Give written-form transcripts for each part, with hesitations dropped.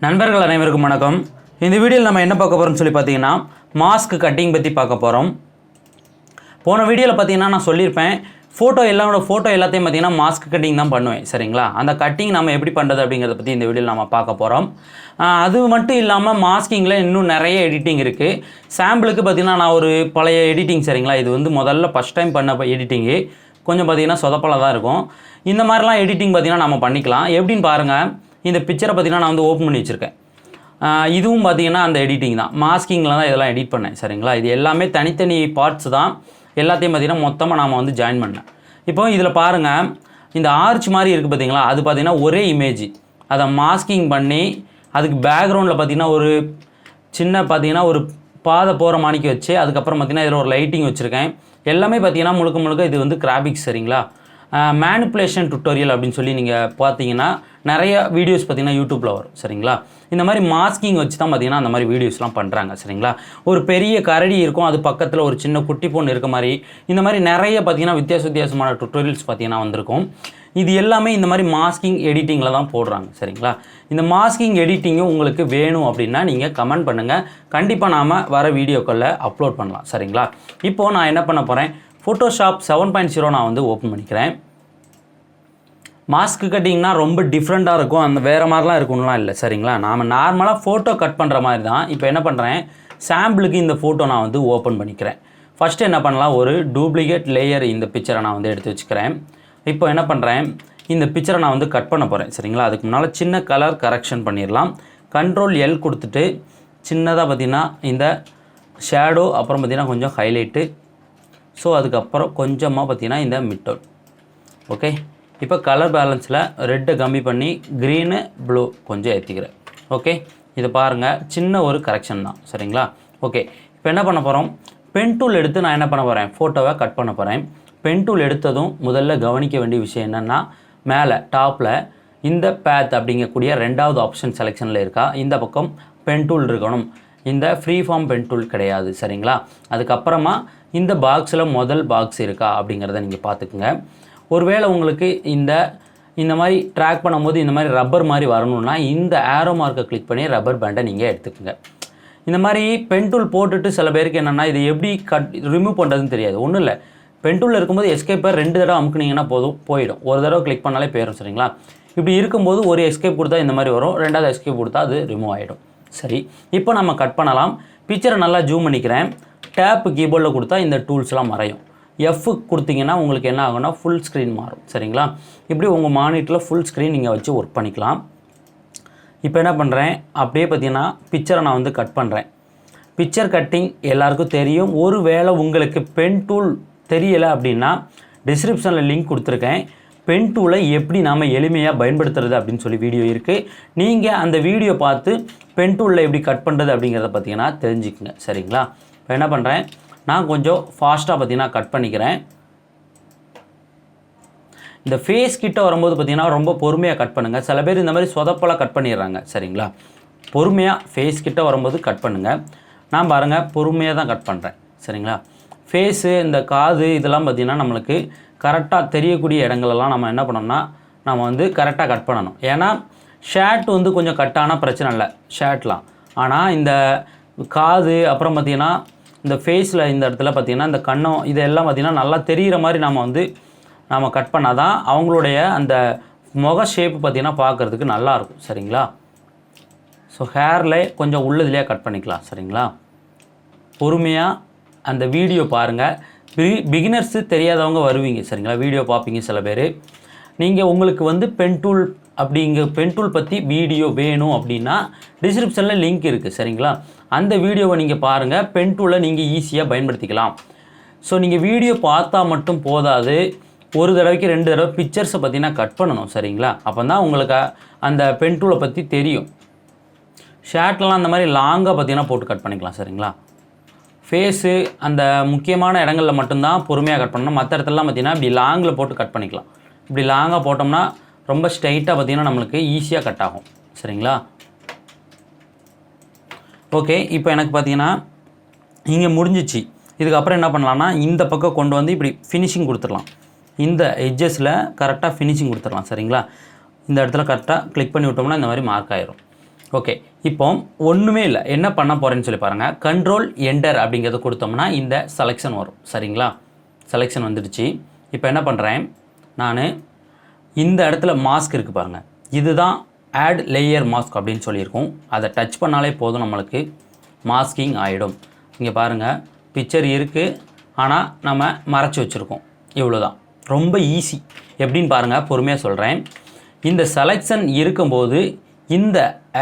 நண்பர்கள் அனைவருக்கும் வணக்கம். இந்த வீடியோவில் நம்ம என்ன பார்க்க போகிறோம்னு சொல்லி பார்த்தீங்கன்னா மாஸ்க் கட்டிங் பற்றி பார்க்க போகிறோம். போன வீடியோவில் பார்த்தீங்கன்னா நான் சொல்லியிருப்பேன் ஃபோட்டோ எல்லாத்தையும் பார்த்தீங்கன்னா மாஸ்க் கட்டிங் தான் பண்ணுவேன் சரிங்களா. அந்த கட்டிங் நம்ம எப்படி பண்ணுறது அப்படிங்கிறத பற்றி இந்த வீடியோவில் நம்ம பார்க்க போகிறோம். அது மட்டும் இல்லாமல் மாஸ்கிங்கில் இன்னும் நிறைய எடிட்டிங் இருக்குது. சாம்பிளுக்கு பார்த்தீங்கன்னா நான் ஒரு பழைய எடிட்டிங் சரிங்களா, இது வந்து முதல்ல ஃபஸ்ட் டைம் பண்ண எடிட்டிங்கு கொஞ்சம் பார்த்தீங்கன்னா சொதப்பலாக தான் இருக்கும். இந்த மாதிரிலாம் எடிட்டிங் பார்த்தீங்கன்னா நம்ம பண்ணிக்கலாம். எப்படின்னு பாருங்கள். இந்த பிக்சரை பார்த்தீங்கன்னா நான் வந்து ஓப்பன் பண்ணி வச்சுருக்கேன். இதுவும் பார்த்தீங்கன்னா அந்த எடிட்டிங் தான், மாஸ்கிங்கில் தான் இதெல்லாம் எடிட் பண்ணேன் சரிங்களா. இது எல்லாமே தனித்தனி பார்ட்ஸ் தான், எல்லாத்தையும் பார்த்தீங்கன்னா மொத்தமாக நாம் வந்து ஜாயின் பண்ணேன். இப்போ இதில் பாருங்கள், இந்த ஆர்ச் மாதிரி இருக்குது பார்த்தீங்களா, அது பார்த்தீங்கன்னா ஒரே இமேஜ். அதை மாஸ்கிங் பண்ணி அதுக்கு பேக்ரவுண்டில் பார்த்தீங்கன்னா ஒரு சின்ன பார்த்தீங்கன்னா ஒரு பாதை போகிற மாணிக்கு வச்சு அதுக்கப்புறம் பார்த்தீங்கன்னா இதில் ஒரு லைட்டிங் வச்சுருக்கேன். எல்லாமே பார்த்தீங்கன்னா முழுக்க இது வந்து கிராபிக்ஸ் சரிங்களா. மேனிப்புலேஷன் டுட்டோரியல் அப்படின்னு சொல்லி நீங்கள் பார்த்தீங்கன்னா நிறைய வீடியோஸ் பார்த்தீங்கன்னா யூடியூப்பில் வரும் சரிங்களா. இந்த மாதிரி மாஸ்கிங் வச்சு தான் பார்த்தீங்கன்னா அந்த மாதிரி வீடியோஸ்லாம் பண்ணுறாங்க சரிங்களா. ஒரு பெரிய கரடி இருக்கும், அது பக்கத்தில் ஒரு சின்ன குட்டி பொண்ணு இருக்க மாதிரி, இந்த மாதிரி நிறைய பார்த்தீங்கன்னா வித்தியாசமான டுட்டோரியல்ஸ் பார்த்தீங்கன்னா வந்திருக்கும். இது எல்லாமே இந்த மாதிரி மாஸ்கிங் எடிட்டிங்கில் தான் போடுறாங்க சரிங்களா. இந்த மாஸ்கிங் எடிட்டிங்கும் உங்களுக்கு வேணும் அப்படின்னா நீங்கள் கமெண்ட் பண்ணுங்கள், கண்டிப்பாக நாம் வர வீடியோக்களில் அப்லோட் பண்ணலாம் சரிங்களா. இப்போது நான் என்ன பண்ண போகிறேன், ஃபோட்டோஷாப் 7.0 நான் வந்து ஓப்பன் பண்ணிக்கிறேன். மாஸ்க் கட்டிங்னா ரொம்ப டிஃப்ரெண்ட்டாக இருக்கும், அந்த வேறு மாதிரிலாம் இருக்கும்லாம் இல்லை சரிங்களா. நாம் நார்மலாக ஃபோட்டோ கட் பண்ணுற மாதிரி தான். இப்போ என்ன பண்ணுறேன், சாம்பிளுக்கு இந்த ஃபோட்டோ நான் வந்து ஓப்பன் பண்ணிக்கிறேன். ஃபஸ்ட்டு என்ன பண்ணலாம், ஒரு டூப்ளிகேட் லேயர் இந்த பிக்சரை நான் வந்து எடுத்து வச்சுக்கிறேன். இப்போ என்ன பண்ணுறேன், இந்த பிக்சரை நான் வந்து கட் பண்ண போகிறேன் சரிங்களா. அதுக்கு முன்னால் சின்ன கலர் கரெக்ஷன் பண்ணிடலாம். Ctrl L கொடுத்துட்டு சின்னதாக பார்த்திங்கன்னா இந்த ஷேடோ, அப்புறம் பார்த்திங்கன்னா கொஞ்சம் ஹைலைட்டு, ஸோ அதுக்கப்புறம் கொஞ்சமாக பார்த்திங்கன்னா இந்த மிட்டோன். ஓகே, இப்போ கலர் பேலன்ஸில் ரெட்டை கம்மி பண்ணி க்ரீனு ப்ளூ கொஞ்சம் ஏற்றிக்கிறேன். ஓகே, இதை பாருங்கள், சின்ன ஒரு கரெக்ஷன் தான் சரிங்களா. ஓகே, இப்போ என்ன பண்ண போகிறோம், பென் டூல் எடுத்து நான் என்ன பண்ண போகிறேன், ஃபோட்டோவை கட் பண்ண போகிறேன். பென் டூல் எடுத்ததும் முதல்ல கவனிக்க வேண்டிய விஷயம் என்னென்னா, மேலே டாப்பில் இந்த பேத் அப்படிங்கக்கூடிய ரெண்டாவது ஆப்ஷன் செலெக்ஷனில் இருக்கா, இந்த பக்கம் பென் டூல் இருக்கணும். இந்த ஃப்ரீ ஃபார்ம் பென் டூல் கிடையாது சரிங்களா. அதுக்கப்புறமா இந்த பாக்ஸில் முதல் பாக்ஸ் இருக்கா அப்படிங்கிறத நீங்கள் பார்த்துக்குங்க. ஒருவேளை உங்களுக்கு இந்த மாதிரி ட்ராக் பண்ணும்போது இந்த மாதிரி ரப்பர் மாதிரி வரணும்னா இந்த ஆரோ மார்க்கை கிளிக் பண்ணி ரப்பர் பேண்டை நீங்கள் எடுத்துக்கோங்க. இந்த மாதிரி பென் டூல் போட்டுட்டு சில பேருக்கு என்னென்னா இது எப்படி ரிமூவ் பண்ணுறதுன்னு தெரியாது. ஒன்றும் இல்லை, பென் டூலில் இருக்கும்போது எஸ்கேப்பை 2 தடவை அமுக்குனீங்கன்னா போயிடும். ஒரு தடவை கிளிக் பண்ணாலே போயிடும் சரிங்களா. இப்படி இருக்கும்போது ஒரு எஸ்கேப் கொடுத்தா இந்த மாதிரி வரும், 2வது எஸ்கேப் கொடுத்தா அது ரிமூவ் ஆகிடும். சரி, இப்போ நம்ம கட் பண்ணலாம். பிக்சரை நல்லா ஜூம் பண்ணிக்கிறேன். டேப் கீபோர்டில் கொடுத்தா இந்த டூல்ஸ்லாம் மறையும். F கொடுத்தீங்கன்னா உங்களுக்கு என்ன ஆகும்னா ஃபுல் ஸ்க்ரீன் மாறும் சரிங்களா. இப்படி உங்கள் மானிட்டரில் ஃபுல் ஸ்க்ரீன் நீங்கள் வச்சு ஒர்க் பண்ணிக்கலாம். இப்போ என்ன பண்ணுறேன், அப்படியே பார்த்தீங்கன்னா பிக்சரை நான் வந்து கட் பண்ணுறேன். பிக்சர் கட்டிங் எல்லாருக்கும் தெரியும். ஒரு வேளை உங்களுக்கு பென் டூல் தெரியலை அப்படின்னா டிஸ்கிரிப்ஷனில் லிங்க் கொடுத்துருக்கேன். பென் டூலை எப்படி நாம் எளிமையாக பயன்படுத்துறது அப்படின்னு சொல்லி வீடியோ இருக்குது. நீங்கள் அந்த வீடியோ பார்த்து பென் டூலில் எப்படி கட் பண்ணுறது அப்படிங்கிறத பார்த்தீங்கன்னா தெரிஞ்சுக்குங்க சரிங்களா. இப்போ என்ன பண்ணுறேன், நான் கொஞ்சம் ஃபாஸ்ட்டாக பார்த்தீங்கன்னா கட் பண்ணிக்கிறேன். இந்த ஃபேஸ் கிட்ட வரும்போது பார்த்தீங்கன்னா ரொம்ப பொறுமையாக கட் பண்ணுங்கள். சில பேர் இந்த மாதிரி சொதப்பலாக கட் பண்ணிடுறாங்க சரிங்களா. பொறுமையாக ஃபேஸ் கிட்ட வரும்போது கட் பண்ணுங்கள். நான் பாருங்கள் பொறுமையாக தான் கட் பண்ணுறேன் சரிங்களா. ஃபேஸு, இந்த காது இதெல்லாம் பார்த்திங்கன்னா நம்மளுக்கு கரெக்டாக தெரியக்கூடிய இடங்களெல்லாம் நம்ம என்ன பண்ணோம்னா நம்ம வந்து கரெக்டாக கட் பண்ணணும். ஏன்னா ஷர்ட் வந்து கொஞ்சம் கட் ஆனால் பிரச்சனை இல்லை ஷர்ட்லாம். ஆனால் இந்த காது, அப்புறம் பார்த்திங்கன்னா இந்த ஃபேஸில் இந்த இடத்துல பார்த்திங்கன்னா இந்த கண்ணம் இதெல்லாம் பார்த்திங்கன்னா நல்லா தெரிகிற மாதிரி நாம் கட் பண்ணால் தான் அவங்களுடைய அந்த முக ஷேப்பு பார்த்திங்கன்னா பார்க்குறதுக்கு நல்லாயிருக்கும் சரிங்களா. ஸோ ஹேரில் கொஞ்சம் உள்ளதுலேயே கட் பண்ணிக்கலாம் சரிங்களா. பொறுமையாக அந்த வீடியோ பாருங்கள். பிகினர்ஸு தெரியாதவங்க வருவீங்க சரிங்களா, வீடியோ பார்ப்பீங்க சில பேர். நீங்கள் உங்களுக்கு வந்து பென் டூல் பற்றி வீடியோ வேணும் அப்படின்னா டிஸ்கிரிப்ஷனில் லிங்க் இருக்குது சரிங்களா. அந்த வீடியோவை நீங்கள் பாருங்கள், பென் டூலை நீங்கள் ஈஸியாக பயன்படுத்திக்கலாம். ஸோ நீங்கள் வீடியோ பார்த்தா மட்டும் போதாது, ஒரு தடவைக்கு 2 தடவை பிக்சர்ஸை பார்த்தீங்கன்னா கட் பண்ணணும் சரிங்களா. அப்போ தான் உங்களுக்கு அந்த பென் டூலை பற்றி தெரியும். ஷர்ட்லாம் அந்த மாதிரி லாங்காக பார்த்தீங்கன்னா போட்டு கட் பண்ணிக்கலாம் சரிங்களா. ஃபேஸு அந்த முக்கியமான இடங்களில் மட்டும்தான் பொறுமையாக கட் பண்ணணும். மற்ற இடத்துலலாம் பார்த்திங்கன்னா இப்படி லாங்கில் போட்டு கட் பண்ணிக்கலாம். இப்படி லாங்காக போட்டோம்னா ரொம்ப ஸ்ட்ரைட்டாக பார்த்திங்கன்னா நம்மளுக்கு ஈஸியாக கட் ஆகும் சரிங்களா. ஓகே, இப்போ எனக்கு பார்த்திங்கன்னா இங்கே முடிஞ்சிச்சு. இதுக்கப்புறம் என்ன பண்ணலான்னா இந்த பக்கம் கொண்டு வந்து இப்படி ஃபினிஷிங் கொடுத்துடலாம். இந்த எட்ஜஸில் கரெக்டாக ஃபினிஷிங் கொடுத்துடலாம் சரிங்களா. இந்த இடத்துல கரெக்டாக கிளிக் பண்ணி விட்டோம்னா இந்த மாதிரி மார்க் ஆயிரும். ஓகே, இப்போ ஒன்றுமே இல்லை, என்ன பண்ண போகிறேன்னு சொல்லி பாருங்கள். கண்ட்ரோல் என்டர் அப்படிங்கிறத கொடுத்தோம்னா இந்த செலெக்ஷன் வரும். சரிங்களா, செலெக்ஷன் வந்துடுச்சு. இப்போ என்ன பண்ணுறேன், நான் இந்த இடத்துல மாஸ்க் இருக்குது பாருங்கள், இதுதான் ஆட் லேயர் மாஸ்க் அப்படின்னு சொல்லியிருக்கோம். அதை டச் பண்ணாலே போதும், நம்மளுக்கு மாஸ்கிங் ஆகிடும். இங்கே பாருங்கள், பிக்சர் இருக்குது, ஆனால் நம்ம மறைச்சி வச்சுருக்கோம். இவ்வளோ தான், ரொம்ப ஈஸி. எப்படின்னு பாருங்கள், பொறுமையாக சொல்கிறேன். இந்த செலெக்ஷன் இருக்கும்போது இந்த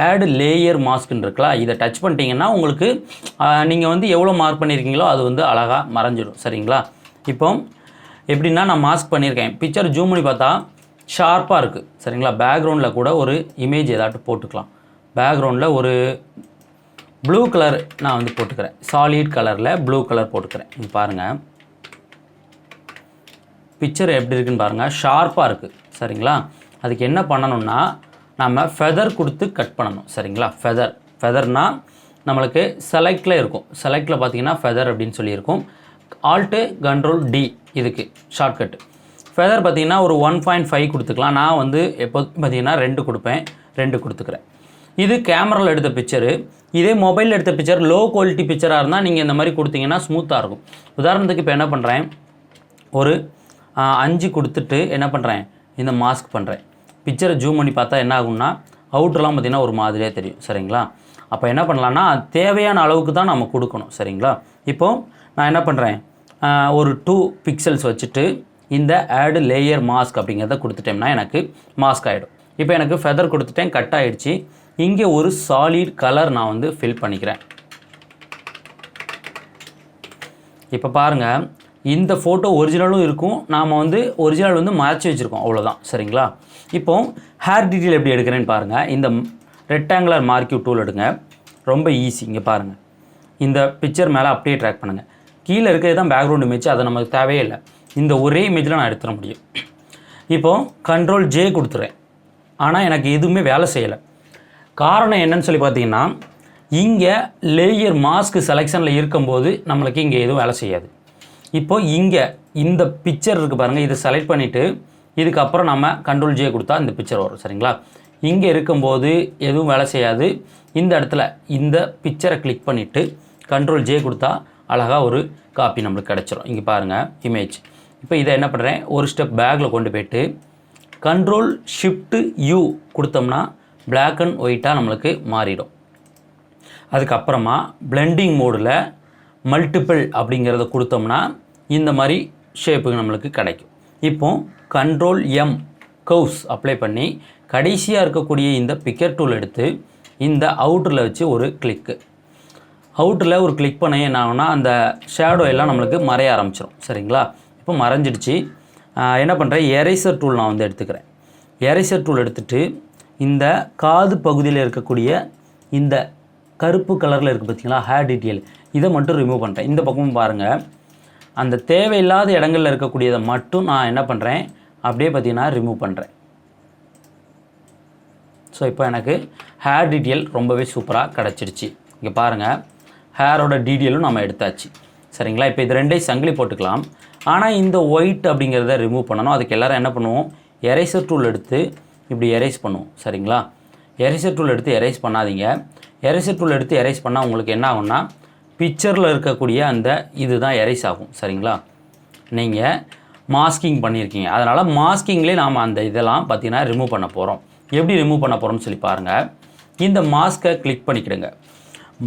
ஆட் லேயர் மாஸ்க்னு இருக்கலாம், இதை டச் பண்ணிட்டீங்கன்னா உங்களுக்கு நீங்கள் வந்து எவ்வளோ மார்க் பண்ணியிருக்கீங்களோ அது வந்து அழகாக மறைஞ்சிடும். சரிங்களா, இப்போ எப்படின்னா நான் மாஸ்க் பண்ணியிருக்கேன், பிக்சர் ஜூம் பண்ணி பார்த்தா ஷார்ப்பாக இருக்குது. சரிங்களா, பேக்ரவுண்டில் கூட ஒரு இமேஜ் ஏதாட்டும் போட்டுக்கலாம். பேக்ரவுண்டில் ஒரு ப்ளூ கலர் நான் வந்து போட்டுக்கிறேன், சாலிட் கலரில் ப்ளூ கலர் போட்டுக்கிறேன். இங்கே பாருங்கள், பிக்சர் எப்படி இருக்குன்னு பாருங்கள், ஷார்ப்பாக இருக்குது. சரிங்களா, அதுக்கு என்ன பண்ணணும்னா நம்ம ஃபெதர் கொடுத்து கட் பண்ணணும். சரிங்களா, ஃபெதர்னால் நம்மளுக்கு செலக்டில் இருக்கும். செலக்டில் பார்த்தீங்கன்னா ஃபெதர் அப்படின்னு சொல்லியிருக்கும். ஆல்ட்டு கண்ட்ரோல் டி இதுக்கு ஷார்ட்கட்டு. ஃபெதர் பார்த்தீங்கன்னா ஒரு 1.5 கொடுத்துக்கலாம். நான் வந்து எப்போ பார்த்தீங்கன்னா 2 கொடுப்பேன், 2 கொடுத்துக்கிறேன். இது கேமராவில் எடுத்த பிக்சரு. இதே மொபைலில் எடுத்த பிக்சர் லோ குவாலிட்டி பிக்சராக இருந்தால் நீங்கள் இந்த மாதிரி கொடுத்தீங்கன்னா ஸ்மூத்தாக இருக்கும். உதாரணத்துக்கு இப்போ என்ன பண்ணுறேன், ஒரு 5 கொடுத்துட்டு என்ன பண்ணுறேன், இந்த மாஸ்க் பண்ணுறேன். பிக்சரை ஜூம் பண்ணி பார்த்தா என்ன ஆகும்னா அவுட்லாம் பார்த்திங்கன்னா ஒரு மாதிரியாக தெரியும். சரிங்களா, அப்போ என்ன பண்ணலான்னா தேவையான அளவுக்கு தான் நம்ம கொடுக்கணும். சரிங்களா, இப்போது நான் என்ன பண்ணுறேன், ஒரு 2 பிக்சல்ஸ் வச்சுட்டு இந்த ஆட் லேயர் மாஸ்க் அப்படிங்கிறத கொடுத்துட்டேன்னா எனக்கு மாஸ்க் ஆகிடும். இப்போ எனக்கு ஃபெதர் கொடுத்துட்டேன், கட் ஆகிடுச்சு. இங்கே ஒரு சாலிட் கலர் நான் வந்து ஃபில் பண்ணிக்கிறேன். இப்போ பாருங்கள், இந்த ஃபோட்டோ ஒரிஜினலும் இருக்கும், நாம் வந்து ஒரிஜினல் வந்து மறைச்சி வச்சுருக்கோம், அவ்வளோதான். சரிங்களா, இப்போது ஹேர் டீட்டெயில் எப்படி எடுக்கிறேன்னு பாருங்கள். இந்த ரெக்டாங்குலர் மார்க்கியூ டூல் எடுங்க, ரொம்ப ஈஸி. இங்கே பாருங்கள், இந்த பிக்சர் மேலே அப்படியே ட்ராக் பண்ணுங்கள். கீழே இருக்கிறது தான் பேக்ரவுண்ட் இமேஜ், அது நமக்கு தேவையே இல்லை. இந்த ஒரே இமேஜில் நான் எடுத்துட முடியும். இப்போது கண்ட்ரோல் ஜே கொடுத்துறேன், ஆனால் எனக்கு எதுவுமே வேலை செய்யலை. காரணம் என்னன்னு சொல்லி பார்த்தீங்கன்னா, இங்கே லேயர் மாஸ்க் செலெக்ஷனில் இருக்கும்போது நம்மளுக்கு இங்கே எதுவும் வேலை செய்யாது. இப்போ இங்கே இந்த பிக்சர் இருக்குது பாருங்கள், இதை செலக்ட் பண்ணிவிட்டு இதுக்கப்புறம் நம்ம கண்ட்ரோல் ஜே கொடுத்தா இந்த பிக்சர் வரும். சரிங்களா, இங்கே இருக்கும்போது எதுவும் வேலை செய்யாது. இந்த இடத்துல இந்த பிக்சரை கிளிக் பண்ணிவிட்டு கண்ட்ரோல் ஜே கொடுத்தா அழகாக ஒரு காப்பி நம்மளுக்கு கிடச்சிரும். இங்கே பாருங்கள் இமேஜ். இப்போ இதை என்ன பண்ணுறேன், ஒரு ஸ்டெப் பேக்கில் கொண்டு போய்ட்டு கண்ட்ரோல் ஷிஃப்ட்டு யூ கொடுத்தோம்னா பிளாக் அண்ட் ஒயிட்டாக நம்மளுக்கு மாறிடும். அதுக்கப்புறமா பிளெண்டிங் மோடில் மல்டிபிள் அப்படிங்கிறத கொடுத்தோம்னா இந்த மாதிரி ஷேப்புக்கு நம்மளுக்கு கிடைக்கும். இப்போ கண்ட்ரோல் எம் கர்வ்ஸ் அப்ளை பண்ணி கடைசியாக இருக்கக்கூடிய இந்த பிக்கர் டூல் எடுத்து இந்த அவுட்டரில் வச்சு ஒரு கிளிக்கு, அவுட்டரில் ஒரு கிளிக் பண்ண என்ன ஆகும்னா அந்த ஷேடோ எல்லாம் நம்மளுக்கு மறைய ஆரம்பிச்சிடும். சரிங்களா, இப்போ மறைஞ்சிடுச்சு. என்ன பண்ணுறேன், எரேசர் டூல் நான் வந்து எடுத்துக்கிறேன். எரேசர் டூல் எடுத்துகிட்டு இந்த காது பகுதியில் இருக்கக்கூடிய இந்த கருப்பு கலரில் இருக்குது பார்த்தீங்களா ஹேர் டீட்டெயில், இதை மட்டும் ரிமூவ் பண்ணுறேன். இந்த பக்கமும் பாருங்கள், அந்த தேவையில்லாத இடங்களில் இருக்கக்கூடியதை மட்டும் நான் என்ன பண்ணுறேன், அப்படியே பார்த்தீங்கன்னா ரிமூவ் பண்ணுறேன். ஸோ இப்போ எனக்கு ஹேர் டீட்டெயில் ரொம்பவே சூப்பராக கிடச்சிடுச்சு. இங்கே பாருங்கள், ஹேரோட டீட்டெயிலும் நம்ம எடுத்தாச்சு. சரிங்களா, இப்போ இது ரெண்டையும் சங்கிலி போட்டுக்கலாம். ஆனால் இந்த ஒயிட் அப்படிங்கிறத ரிமூவ் பண்ணணும். அதுக்கு எல்லோரும் என்ன பண்ணுவோம், எரேசர் டூல் எடுத்து இப்படி எரேஸ் பண்ணுவோம். சரிங்களா, எரேசர் டூல் எடுத்து எரேஸ் பண்ணாதீங்க. எரேசர் டூல் எடுத்து எரேஸ் பண்ணால் உங்களுக்கு என்ன ஆகும்னா பிக்சரில் இருக்கக்கூடிய அந்த இது தான் எரேஸ் ஆகும். சரிங்களா, நீங்கள் மாஸ்கிங் பண்ணியிருக்கீங்க, அதனால் மாஸ்கிங்லேயே நாம் அந்த இதெல்லாம் பார்த்திங்கன்னா ரிமூவ் பண்ண போகிறோம். எப்படி ரிமூவ் பண்ண போகிறோம்னு சொல்லி பாருங்கள். இந்த மாஸ்க்கை கிளிக் பண்ணிக்கிடுங்க.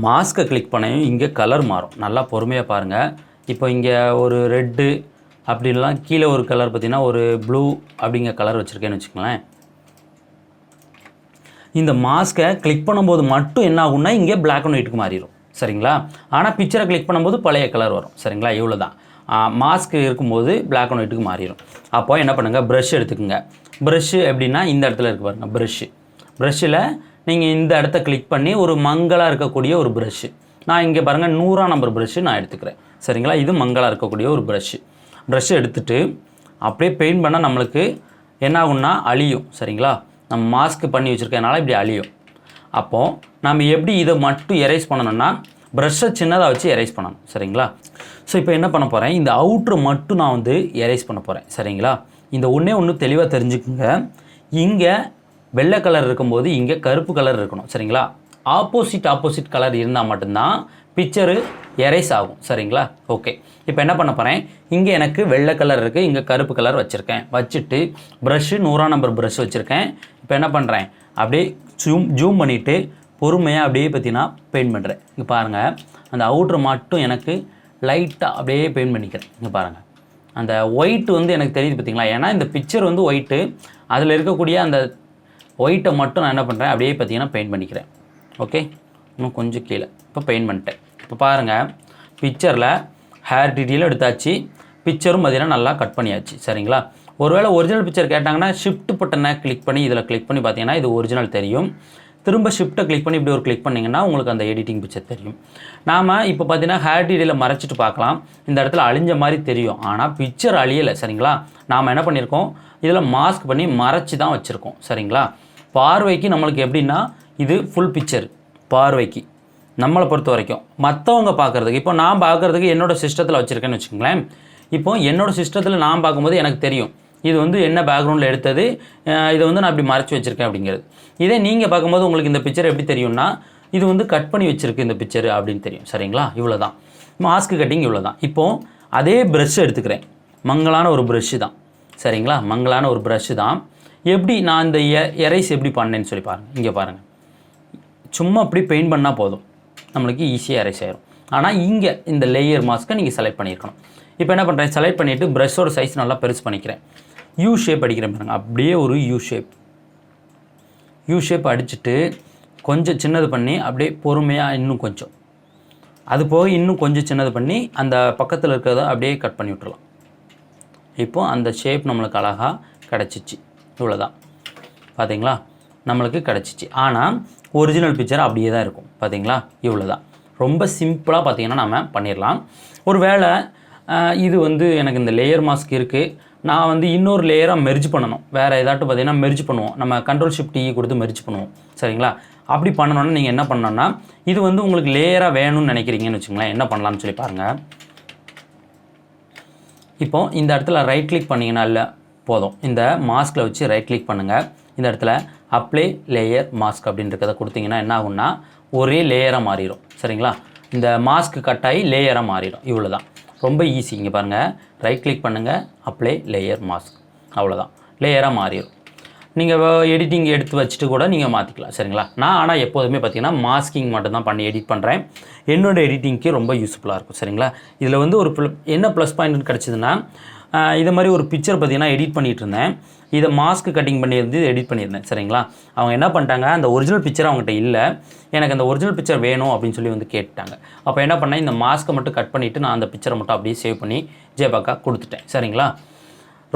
மாஸ்க்கை கிளிக் பண்ணையும் இங்கே கலர் மாறும். நல்லா பொறுமையாக பாருங்கள். இப்போ இங்கே ஒரு ரெட்டு அப்படின்லாம் கீழே ஒரு கலர் பார்த்திங்கன்னா ஒரு ப்ளூ அப்படிங்கிற கலர் வச்சுருக்கேன்னு வச்சுக்கோங்களேன். இந்த மாஸ்க்கை கிளிக் பண்ணும்போது மட்டும் என்ன ஆகும்னா இங்கே பிளாக் அண்ட் ஒயிட்டுக்கு மாறிடும். சரிங்களா, ஆனால் பிக்சரை கிளிக் பண்ணும்போது பழைய கலர் வரும். சரிங்களா, இவ்வளோ தான். மாஸ்க் இருக்கும்போது பிளாக் அண்ட் ஒயிட்டுக்கு மாறிடும். அப்போ என்ன பண்ணுங்கள், ப்ரஷ் எடுத்துக்கோங்க. ப்ரஷ்ஷு எப்படின்னா இந்த இடத்துல இருக்குது பாருங்கள் ப்ரஷ்ஷு. ப்ரஷ்ஷில் நீங்கள் இந்த இடத்த கிளிக் பண்ணி ஒரு மங்கலாக இருக்கக்கூடிய ஒரு ப்ரஷ்ஷு, நான் இங்கே பாருங்கள் 100ஆம் நம்பர் ப்ரஷ்ஷு நான் எடுத்துக்கிறேன். சரிங்களா, இது மங்கலாக இருக்கக்கூடிய ஒரு ப்ரஷ்ஷு எடுத்துகிட்டு அப்படியே பெயிண்ட் பண்ணால் நம்மளுக்கு என்ன ஆகும்னா அழியும். சரிங்களா, நம்ம மாஸ்க் பண்ணி வச்சுருக்கனால இப்படி அழியும். அப்போது நம்ம எப்படி இதை மட்டும் எரேஸ் பண்ணணும்னா ப்ரஷ்ஷை சின்னதாக வச்சு எரேஸ் பண்ணணும். சரிங்களா, ஸோ இப்போ என்ன பண்ண போகிறேன், இந்த அவுட்ரு மட்டும் நான் வந்து எரேஸ் பண்ண போகிறேன். சரிங்களா, இந்த ஒன்றே ஒன்று தெளிவாக தெரிஞ்சுக்குங்க. இங்கே வெள்ளை கலர் இருக்கும்போது இங்கே கருப்பு கலர் இருக்கணும் சரிங்களா. ஆப்போசிட் கலர் இருந்தால் மட்டும்தான் பிக்சரு எரேஸ் ஆகும் சரிங்களா. ஓகே, இப்போ என்ன பண்ண போகிறேன், இங்கே எனக்கு வெள்ளை கலர் இருக்குது, இங்கே கருப்பு கலர் வச்சுருக்கேன். வச்சுட்டு ப்ரஷ்ஷு 100ஆம் நம்பர் ப்ரஷ் வச்சுருக்கேன். இப்போ என்ன பண்ணுறேன், அப்படியே ஜூம் பண்ணிவிட்டு பொறுமையாக அப்படியே பார்த்தீங்கன்னா பெயிண்ட் பண்ணுறேன். இங்கே பாருங்கள், அந்த அவுட்ரு மட்டும் எனக்கு லைட்டாக அப்படியே பெயிண்ட் பண்ணிக்கிறேன். இங்கே பாருங்கள், அந்த ஒயிட் வந்து எனக்கு தெரியுது பார்த்தீங்களா. ஏன்னா இந்த பிக்சர் வந்து ஒயிட்டு, அதில் இருக்கக்கூடிய அந்த ஒயிட்டை மட்டும் நான் என்ன பண்ணுறேன், அப்படியே பார்த்தீங்கன்னா பெயிண்ட் பண்ணிக்கிறேன். ஓகே, இன்னும் கொஞ்சம் கீழே இப்போ பெயிண்ட் பண்ணிட்டேன். இப்போ பாருங்கள், பிக்சரில் ஹேர் டீட்டெயிலும் எடுத்தாச்சு, பிக்சரும் பார்த்தீங்கன்னா நல்லா கட் பண்ணியாச்சு சரிங்களா. ஒருவேளை ஒரிஜினல் பிக்சர் கேட்டாங்கன்னா ஷிஃப்ட் பட்டனை கிளிக் பண்ணி இதில் கிளிக் பண்ணி பார்த்தீங்கன்னா இது ஒரிஜினல் தெரியும். திரும்ப ஷிஃப்ட்டை கிளிக் பண்ணி இப்படி ஒரு கிளிக் பண்ணிங்கன்னா உங்களுக்கு அந்த எடிட்டிங் பிக்சர் தெரியும். நாம் இப்போ பார்த்தீங்கன்னா ஹேர் டீட்டெயிலில் மறைச்சிட்டு பார்க்கலாம், இந்த இடத்துல அழிஞ்ச மாதிரி தெரியும், ஆனால் பிக்சர் அழியலை சரிங்களா. நாம் என்ன பண்ணியிருக்கோம், இதில் மாஸ்க் பண்ணி மறைச்சி தான் வச்சுருக்கோம் சரிங்களா. பார்வைக்கு நம்மளுக்கு எப்படின்னா இது ஃபுல் பிக்சர், பார்வைக்கு நம்மளை பொறுத்த வரைக்கும். மற்றவங்க பார்க்குறதுக்கு, இப்போ நான் பார்க்குறதுக்கு என்னோடய சிஸ்டத்தில் வச்சுருக்கேன்னு வச்சுக்கோங்களேன். இப்போ என்னோடய சிஸ்டத்தில் நான் பார்க்கும்போது எனக்கு தெரியும் இது வந்து என்ன பேக்ரவுண்டில் எடுத்தது, இதை வந்து நான் இப்படி மறைச்சி வச்சுருக்கேன் அப்படிங்கிறது. இதே நீங்கள் பார்க்கும்போது உங்களுக்கு இந்த பிக்சர் எப்படி தெரியும்னா இது வந்து கட் பண்ணி வச்சுருக்கு இந்த பிக்சர் அப்படின்னு தெரியும் சரிங்களா. இவ்வளோ தான் மாஸ்க் கட்டிங், இவ்வளோ தான். இப்போது அதே ப்ரஷ் எடுத்துக்கிறேன், மங்கலான ஒரு ப்ரஷ்ஷு தான் சரிங்களா, மங்கலான ஒரு ப்ரஷ்ஷு தான். எப்படி நான் இந்த எரேஸ் எப்படி பண்ணேன்னு சொல்லி பாருங்கள். இங்கே பாருங்கள், சும்மா அப்படி பெயிண்ட் பண்ணால் போதும், நம்மளுக்கு ஈஸியாக எரேஸ் ஆயிரும். ஆனால் இங்கே இந்த லேயர் மாஸ்க்கை நீங்கள் செலக்ட் பண்ணியிருக்கணும். இப்போ என்ன பண்ணுறேன், செலக்ட் பண்ணிவிட்டு ப்ரஷ்ஷோட சைஸ் நல்லா பெருசு பண்ணிக்கிறேன். யூ ஷேப் அடிக்கிறேன் பாருங்கள், அப்படியே ஒரு யூ ஷேப் அடிச்சுட்டு கொஞ்சம் சின்னது பண்ணி அப்படியே பொறுமையாக இன்னும் கொஞ்சம், அது போக இன்னும் கொஞ்சம் சின்னது பண்ணி அந்த பக்கத்தில் இருக்கிறத அப்படியே கட் பண்ணி விட்டுறலாம். இப்போது அந்த ஷேப் நம்மளுக்கு அழகாக கிடச்சிச்சு. இவ்வளோதான், பார்த்தீங்களா, நம்மளுக்கு கிடச்சிச்சு. ஆனால் ஒரிஜினல் பிக்சர் அப்படியே தான் இருக்கும் பார்த்தீங்களா. இவ்வளோ தான், ரொம்ப சிம்பிளாக பார்த்தீங்கன்னா நம்ம பண்ணிடலாம். ஒரு வேளை இது வந்து எனக்கு இந்த லேயர் மாஸ்க் இருக்குது, நான் வந்து இன்னொரு லேயராக மெர்ஜ் பண்ணணும், வேறு ஏதாட்டும் பார்த்தீங்கன்னா மெர்ஜ் பண்ணுவோம், நம்ம Ctrl+Shift+E கொடுத்து மெர்ஜ் பண்ணுவோம் சரிங்களா. அப்படி பண்ணணும்னா நீங்கள் என்ன பண்ணணும்னா, இது வந்து உங்களுக்கு லேயராக வேணும்னு நினைக்கிறீங்கன்னு வச்சுங்களேன், என்ன பண்ணலான்னு சொல்லி பாருங்கள். இப்போது இந்த இடத்துல ரைட் கிளிக் பண்ணிங்கன்னா இல்லை போதும், இந்த மாஸ்கில் வச்சு ரைட் கிளிக் பண்ணுங்கள். இந்த இடத்துல அப்ளை லேயர் மாஸ்க் அப்படின்றத கொடுத்தீங்கன்னா என்ன ஆகும்னா ஒரே லேயராக மாறிடும் சரிங்களா. இந்த மாஸ்க் கட் ஆகி லேயராக மாறிடும். இவ்வளோ தான், ரொம்ப ஈஸி. இங்கே பாருங்கள், ரைட் கிளிக் பண்ணுங்கள், அப்ளை லேயர் மாஸ்க், அவ்வளோதான், லேயராக மாறிடும். நீங்கள் எடிட்டிங் எடுத்து வச்சுட்டு கூட நீங்கள் மாற்றிக்கலாம் சரிங்களா. நான் ஆனால் எப்போதுமே பார்த்தீங்கன்னா மாஸ்கிங் மட்டும்தான் பண்ணி எடிட் பண்ணுறேன், என்னோடய எடிட்டிங்க்கு ரொம்ப யூஸ்ஃபுல்லாக இருக்கும் சரிங்களா. இதில் வந்து ஒரு என்ன ப்ளஸ் பாயிண்ட் கிடச்சிதுன்னா, இது மாதிரி ஒரு பிக்சர் பார்த்தீங்கன்னா எடிட் பண்ணிகிட்டு இருந்தேன், இதை மாஸ்க் கட்டிங் பண்ணியிருந்து எடிட் பண்ணியிருந்தேன் சரிங்களா. அவங்க என்ன பண்ணிட்டாங்க, அந்த ஒரிஜினல் பிக்சர் அவங்ககிட்ட இல்லை, எனக்கு அந்த ஒரிஜினல் பிக்சர் வேணும் அப்படின்னு சொல்லி வந்து கேட்டாங்க. அப்போ என்ன பண்ணேன், இந்த மாஸ்க்கை மட்டும் கட் பண்ணிவிட்டு நான் அந்த பிக்சரை மட்டும் அப்படியே சேவ் பண்ணி ஜேபாக்காக கொடுத்துட்டேன் சரிங்களா.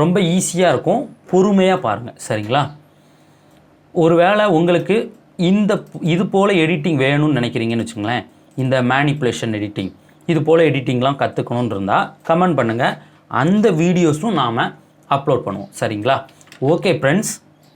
ரொம்ப ஈஸியாக இருக்கும், பொறுமையாக பாருங்கள் சரிங்களா. ஒருவேளை உங்களுக்கு இது போல் எடிட்டிங் வேணும்னு நினைக்கிறீங்கன்னு வச்சுங்களேன், இந்த மேனிப்புலேஷன் எடிட்டிங் இது போல் எடிட்டிங்லாம் கற்றுக்கணுன்னு இருந்தால் கமெண்ட் பண்ணுங்கள், அந்த வீடியோஸும் நாம் அப்லோட் பண்ணுவோம் சரிங்களா. Okay friends.